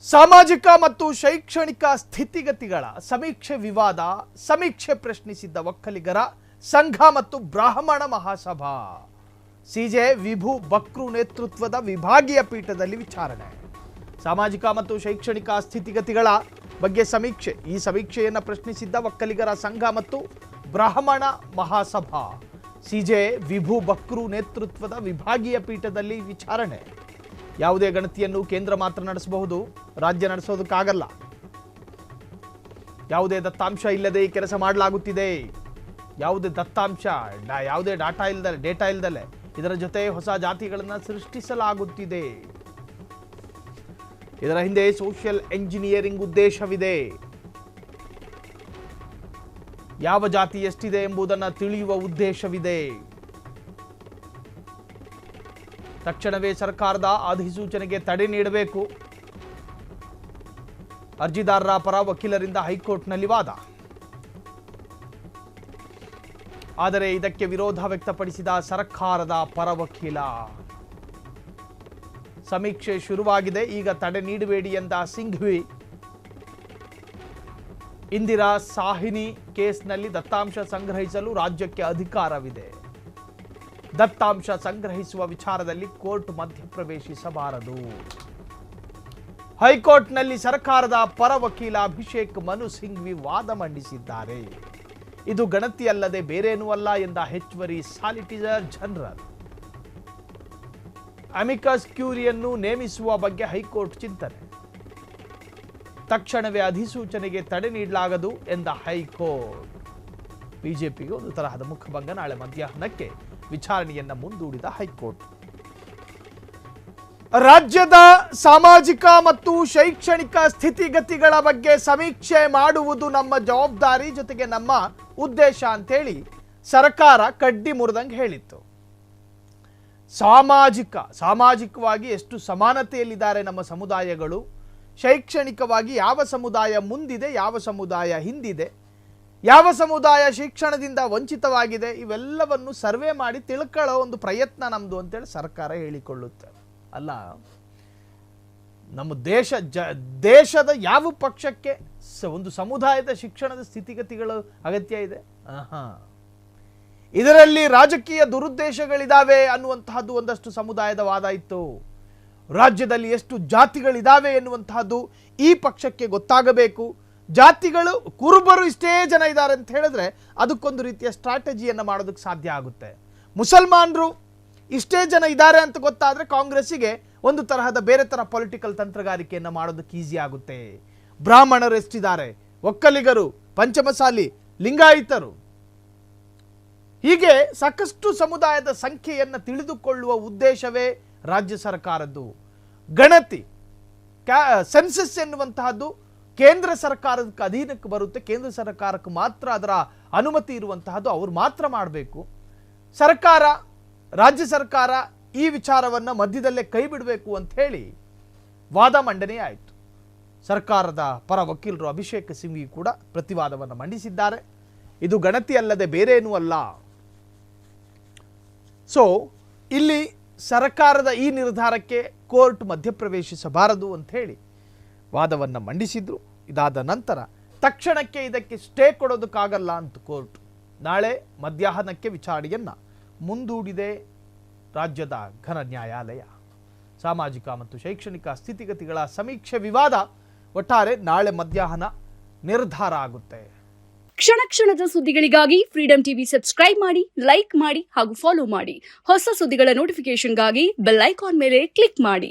ಸಾಮಾಜಿಕ ಮತ್ತು ಶೈಕ್ಷಣಿಕ ಸ್ಥಿತಿಗತಿಗಳ ಸಮೀಕ್ಷೆ ವಿವಾದ ಸಮೀಕ್ಷೆ ಪ್ರಶ್ನಿಸಿದ್ದ ಒಕ್ಕಲಿಗರ ಸಂಘ ಮತ್ತು ಬ್ರಾಹ್ಮಣ ಮಹಾಸಭಾ ಸಿಜೆ ವಿಭು ಬಕ್ರು ನೇತೃತ್ವದ ವಿಭಾಗೀಯ ಪೀಠದಲ್ಲಿ ವಿಚಾರಣೆ. ಸಾಮಾಜಿಕ ಮತ್ತು ಶೈಕ್ಷಣಿಕ ಸ್ಥಿತಿಗತಿಗಳ ಬಗ್ಗೆ ಸಮೀಕ್ಷೆ. ಈ ಸಮೀಕ್ಷೆಯನ್ನು ಪ್ರಶ್ನಿಸಿದ್ದ ಒಕ್ಕಲಿಗರ ಸಂಘ ಮತ್ತು ಬ್ರಾಹ್ಮಣ ಮಹಾಸಭಾ ಸಿಜೆ ವಿಭು ಬಕ್ರು ನೇತೃತ್ವದ ವಿಭಾಗೀಯ ಪೀಠದಲ್ಲಿ ವಿಚಾರಣೆ. ಯಾವುದೇ ಗಣತಿಯನ್ನು ಕೇಂದ್ರ ಮಾತ್ರ ನಡೆಸಬಹುದು, ರಾಜ್ಯ ನಡೆಸೋದಕ್ಕಾಗಲ್ಲ. ಯಾವುದೇ ದತ್ತಾಂಶ ಇಲ್ಲದೆ ಈ ಕೆಲಸ ಮಾಡಲಾಗುತ್ತಿದೆ. ಯಾವುದೇ ದತ್ತಾಂಶ, ಯಾವುದೇ ಡೇಟಾ ಇಲ್ಲದಲೆ ಇದರ ಜೊತೆ ಹೊಸ ಜಾತಿಗಳನ್ನು ಸೃಷ್ಟಿಸಲಾಗುತ್ತಿದೆ. ಇದರ ಹಿಂದೆ ಸೋಷಿಯಲ್ ಎಂಜಿನಿಯರಿಂಗ್ ಉದ್ದೇಶವಿದೆ. ಯಾವ ಜಾತಿ ಎಷ್ಟಿದೆ ಎಂಬುದನ್ನು ತಿಳಿಯುವ ಉದ್ದೇಶವಿದೆ. ತಕ್ಷಣವೇ ಸರ್ಕಾರದ ಅಧಿಸೂಚನೆಗೆ ತಡೆ ನೀಡಬೇಕು. ಅರ್ಜಿದಾರರ ಪರ ವಕೀಲರಿಂದ ಹೈಕೋರ್ಟ್ನಲ್ಲಿ ವಾದ. ಆದರೆ ಇದಕ್ಕೆ ವಿರೋಧ ವ್ಯಕ್ತಪಡಿಸಿದ ಸರ್ಕಾರದ ಪರ ವಕೀಲ. ಸಮೀಕ್ಷೆ ಶುರುವಾಗಿದೆ, ಈಗ ತಡೆ ನೀಡಬೇಡಿ ಎಂದ ಸಿಂಘ್ವಿ. ಇಂದಿರಾ ಸಾಹಿನಿ ಕೇಸ್ನಲ್ಲಿ ದತ್ತಾಂಶ ಸಂಗ್ರಹಿಸಲು ರಾಜ್ಯಕ್ಕೆ ಅಧಿಕಾರವಿದೆ. ದತ್ತಾಂಶ ಸಂಗ್ರಹಿಸುವ ವಿಚಾರದಲ್ಲಿ ಕೋರ್ಟ್ ಮಧ್ಯಪ್ರವೇಶಿಸಬಾರದು. ಹೈಕೋರ್ಟ್ನಲ್ಲಿ ಸರ್ಕಾರದ ಪರ ವಕೀಲ ಅಭಿಷೇಕ್ ಮನು ಸಿಂಘ್ವಿ ವಾದ ಮಂಡಿಸಿದ್ದಾರೆ. ಇದು ಗಣತಿ ಅಲ್ಲದೆ ಬೇರೇನೂ ಅಲ್ಲ ಎಂದ ಹೆಚ್ಚುವರಿ ಸಾಲಿಸಿಟರ್ ಜನರಲ್. ಅಮಿಕಸ್ ಕ್ಯೂರಿಯನ್ನು ನೇಮಿಸುವ ಬಗ್ಗೆ ಹೈಕೋರ್ಟ್ ಚಿಂತನೆ. ತಕ್ಷಣವೇ ಅಧಿಸೂಚನೆಗೆ ತಡೆ ನೀಡಲಾಗದು ಎಂದ ಹೈಕೋರ್ಟ್. ಬಿಜೆಪಿಗೆ ಒಂದು ತರಹದ ಮುಖಭಂಗ. ನಾಳೆ ಮಧ್ಯಾಹ್ನಕ್ಕೆ ವಿಚಾರಣೆಯನ್ನ ಮುಂದೂಡಿದ ಹೈಕೋರ್ಟ್. ರಾಜ್ಯದ ಸಾಮಾಜಿಕ ಮತ್ತು ಶೈಕ್ಷಣಿಕ ಸ್ಥಿತಿಗತಿಗಳ ಬಗ್ಗೆ ಸಮೀಕ್ಷೆ ಮಾಡುವುದು ನಮ್ಮ ಜವಾಬ್ದಾರಿ, ಜೊತೆಗೆ ನಮ್ಮ ಉದ್ದೇಶ ಅಂತೇಳಿ ಸರ್ಕಾರ ಕಡ್ಡಿ ಮುರಿದಂಗೆ ಹೇಳಿತ್ತು. ಸಾಮಾಜಿಕವಾಗಿ ಎಷ್ಟು ಸಮಾನತೆಯಲ್ಲಿದ್ದಾರೆ ನಮ್ಮ ಸಮುದಾಯಗಳು, ಶೈಕ್ಷಣಿಕವಾಗಿ ಯಾವ ಸಮುದಾಯ ಮುಂದಿದೆ, ಯಾವ ಸಮುದಾಯ ಹಿಂದಿದೆ, ಯಾವ ಸಮುದಾಯ ಶಿಕ್ಷಣದಿಂದ ವಂಚಿತವಾಗಿದೆ, ಇವೆಲ್ಲವನ್ನು ಸರ್ವೆ ಮಾಡಿ ತಿಳ್ಕೊಳ್ಳೋ ಒಂದು ಪ್ರಯತ್ನ ನಮ್ಮದು ಅಂತೇಳಿ ಸರ್ಕಾರ ಹೇಳಿಕೊಳ್ಳುತ್ತೆ. ಅಲ್ಲ, ನಮ್ಮ ದೇಶದ ಯಾವ ಪಕ್ಷಕ್ಕೆ ಒಂದು ಸಮುದಾಯದ ಶಿಕ್ಷಣದ ಸ್ಥಿತಿಗತಿಗಳು ಅಗತ್ಯ ಇದೆ? ಇದರಲ್ಲಿ ರಾಜಕೀಯ ದುರುದ್ದೇಶಗಳಿದಾವೆ ಅನ್ನುವಂತಹದ್ದು ಒಂದಷ್ಟು ಸಮುದಾಯದ ವಾದ ಇತ್ತು. ರಾಜ್ಯದಲ್ಲಿ ಎಷ್ಟು ಜಾತಿಗಳಿದಾವೆ ಎನ್ನುವಂತಹದ್ದು ಈ ಪಕ್ಷಕ್ಕೆ ಗೊತ್ತಾಗಬೇಕು. ಜಾತಿಗಳು ಕುರುಬರು ಇಷ್ಟೇ ಜನ ಇದ್ದಾರೆ ಅಂತ ಹೇಳಿದ್ರೆ ಅದಕ್ಕೊಂದು ರೀತಿಯ ಸ್ಟ್ರಾಟಜಿಯನ್ನು ಮಾಡೋದಕ್ಕೆ ಸಾಧ್ಯ ಆಗುತ್ತೆ. ಮುಸಲ್ಮಾನರು ಇಷ್ಟೇ ಜನ ಇದ್ದಾರೆ ಅಂತ ಗೊತ್ತಾದರೆ ಕಾಂಗ್ರೆಸ್ಸಿಗೆ ಒಂದು ತರಹದ ಬೇರೆ ಥರ ಪೊಲಿಟಿಕಲ್ ತಂತ್ರಗಾರಿಕೆಯನ್ನು ಮಾಡೋದಕ್ಕೆ ಈಸಿ ಆಗುತ್ತೆ. ಬ್ರಾಹ್ಮಣರು ಎಷ್ಟಿದ್ದಾರೆ, ಒಕ್ಕಲಿಗರು, ಪಂಚಮಸಾಲಿ, ಲಿಂಗಾಯಿತರು, ಹೀಗೆ ಸಾಕಷ್ಟು ಸಮುದಾಯದ ಸಂಖ್ಯೆಯನ್ನು ತಿಳಿದುಕೊಳ್ಳುವ ಉದ್ದೇಶವೇ ರಾಜ್ಯ ಸರ್ಕಾರದ್ದು. ಗಣತಿ ಸೆನ್ಸಸ್ ಎನ್ನುವಂತಹದ್ದು ಕೇಂದ್ರ ಸರ್ಕಾರದ ಅಧೀನಕ್ಕೆ ಬರುತ್ತೆ. ಕೇಂದ್ರ ಸರ್ಕಾರಕ್ಕೆ ಮಾತ್ರ ಅದರ ಅನುಮತಿ ಇರುವಂತಹದ್ದು, ಅವರು ಮಾತ್ರ ಮಾಡಬೇಕು. ರಾಜ್ಯ ಸರ್ಕಾರ ಈ ವಿಚಾರವನ್ನು ಮಧ್ಯದಲ್ಲೇ ಕೈ ಬಿಡಬೇಕು ಅಂತ ಹೇಳಿ ವಾದ ಮಂಡನೆ ಆಯಿತು. ಸರ್ಕಾರದ ಪರ ವಕೀಲರು ಅಭಿಷೇಕ್ ಸಿಂಘ್ವಿ ಕೂಡ ಪ್ರತಿವಾದವನ್ನು ಮಂಡಿಸಿದ್ದಾರೆ. ಇದು ಗಣತಿ ಅಲ್ಲದೆ ಬೇರೇನೂ ಅಲ್ಲ. ಸೊ ಇಲ್ಲಿ ಸರ್ಕಾರದ ಈ ನಿರ್ಧಾರಕ್ಕೆ ಕೋರ್ಟ್ ಮಧ್ಯಪ್ರವೇಶಿಸಬಾರದು ಅಂತ ಹೇಳಿ ವಾದವನ್ನು ಮಂಡಿಸಿದ್ರು. ಇದಾದ ನಂತರ ತಕ್ಷಣಕ್ಕೆ ಇದಕ್ಕೆ ಸ್ಟೇ ಕೊಡೋದಕ್ಕಾಗಲ್ಲ ಅಂತ ಕೋರ್ಟ್ ನಾಳೆ ಮಧ್ಯಾಹ್ನಕ್ಕೆ ವಿಚಾರಣೆಯನ್ನು ಮುಂದೂಡಿದೆ ರಾಜ್ಯದ ಘನ ನ್ಯಾಯಾಲಯ. ಸಾಮಾಜಿಕ ಮತ್ತು ಶೈಕ್ಷಣಿಕ ಸ್ಥಿತಿಗತಿಗಳ ಸಮೀಕ್ಷೆ ವಿವಾದ ಒಟ್ಟಾರೆ ನಾಳೆ ಮಧ್ಯಾಹ್ನ ನಿರ್ಧಾರ ಆಗುತ್ತೆ. ಕ್ಷಣ ಕ್ಷಣದ ಸುದ್ದಿಗಳಿಗಾಗಿ ಫ್ರೀಡಂ ಟಿವಿ ಸಬ್ಸ್ಕ್ರೈಬ್ ಮಾಡಿ, ಲೈಕ್ ಮಾಡಿ ಹಾಗೂ ಫಾಲೋ ಮಾಡಿ. ಹೊಸ ಸುದ್ದಿಗಳ ನೋಟಿಫಿಕೇಶನ್ಗಾಗಿ ಬೆಲ್ ಐಕಾನ್ ಮೇಲೆ ಕ್ಲಿಕ್ ಮಾಡಿ.